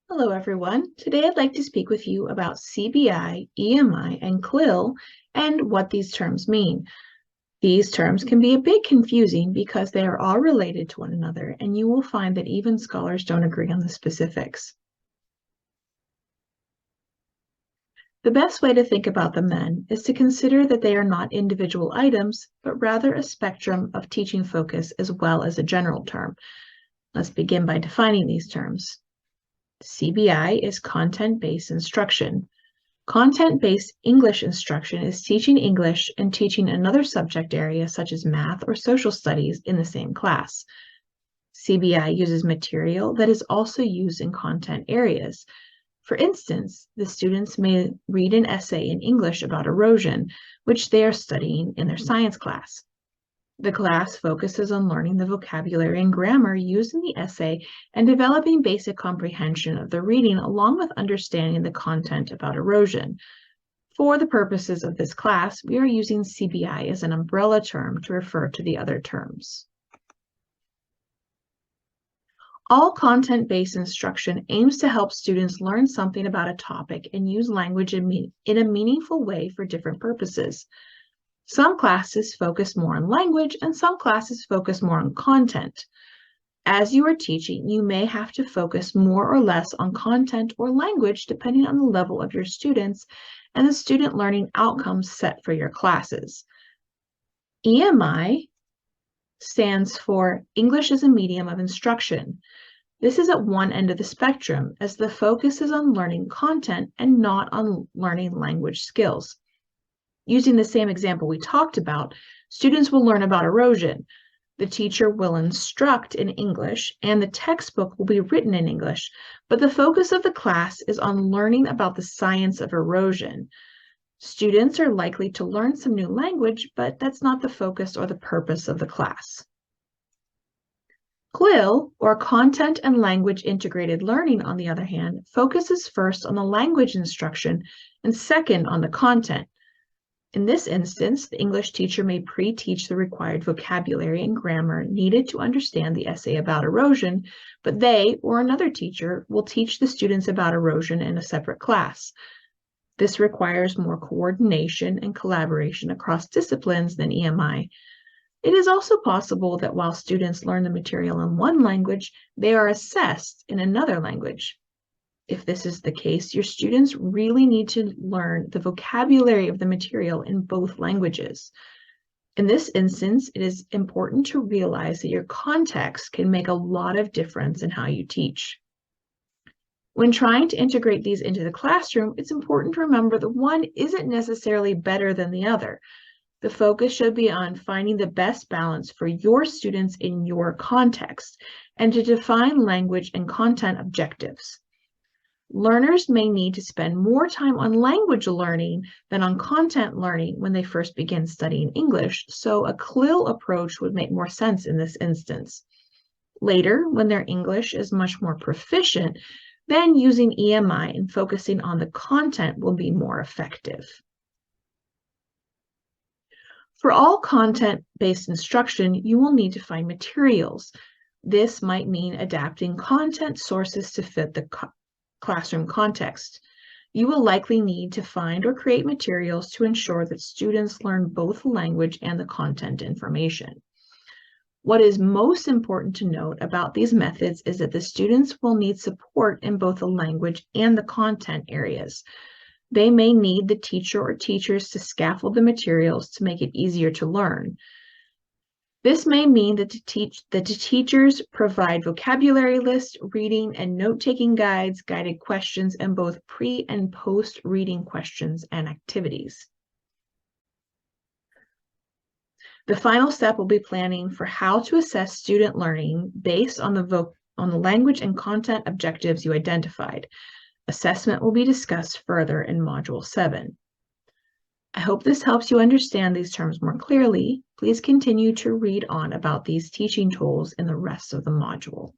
Hello, everyone. Today I'd like to speak with you about CBI, EMI, and CLIL and what these terms mean. These terms can be a bit confusing because they are all related to one another, and you will find that even scholars don't agree on the specifics. The best way to think about them then is to consider that they are not individual items, but rather a spectrum of teaching focus as well as a general term. Let's begin by defining these terms. CBI is content-based instruction. Content-based English instruction is teaching English and teaching another subject area such as math or social studies in the same class. CBI uses material that is also used in content areas. For instance, the students may read an essay in English about erosion, which they are studying in their science class. The class focuses on learning the vocabulary and grammar used in the essay and developing basic comprehension of the reading along with understanding the content about erosion. For the purposes of this class, we are using CBI as an umbrella term to refer to the other terms. All content-based instruction aims to help students learn something about a topic and use language in a meaningful way for different purposes. Some classes focus more on language and some classes focus more on content. As you are teaching, you may have to focus more or less on content or language depending on the level of your students and the student learning outcomes set for your classes. EMI stands for English as a Medium of Instruction. This is at one end of the spectrum as the focus is on learning content and not on learning language skills. Using the same example we talked about, students will learn about erosion. The teacher will instruct in English and the textbook will be written in English, but the focus of the class is on learning about the science of erosion. Students are likely to learn some new language, but that's not the focus or the purpose of the class. CLIL, or Content and Language Integrated Learning, on the other hand, focuses first on the language instruction and second on the content. In this instance, the English teacher may pre-teach the required vocabulary and grammar needed to understand the essay about erosion, but they or another teacher will teach the students about erosion in a separate class. This requires more coordination and collaboration across disciplines than EMI. It is also possible that while students learn the material in one language, they are assessed in another language. If this is the case, your students really need to learn the vocabulary of the material in both languages. In this instance, it is important to realize that your context can make a lot of difference in how you teach. When trying to integrate these into the classroom, it's important to remember that one isn't necessarily better than the other. The focus should be on finding the best balance for your students in your context and to define language and content objectives. Learners may need to spend more time on language learning than on content learning when they first begin studying English, so a CLIL approach would make more sense in this instance. Later, when their English is much more proficient, then using EMI and focusing on the content will be more effective. For all content-based instruction, you will need to find materials. This might mean adapting content sources to fit the classroom context. You will likely need to find or create materials to ensure that students learn both the language and the content information. What is most important to note about these methods is that the students will need support in both the language and the content areas. They may need the teacher or teachers to scaffold the materials to make it easier to learn. This may mean that the teachers provide vocabulary lists, reading and note-taking guides, guided questions, and both pre- and post-reading questions and activities. The final step will be planning for how to assess student learning based on the language and content objectives you identified. Assessment will be discussed further in Module 7. I hope this helps you understand these terms more clearly. Please continue to read on about these teaching tools in the rest of the module.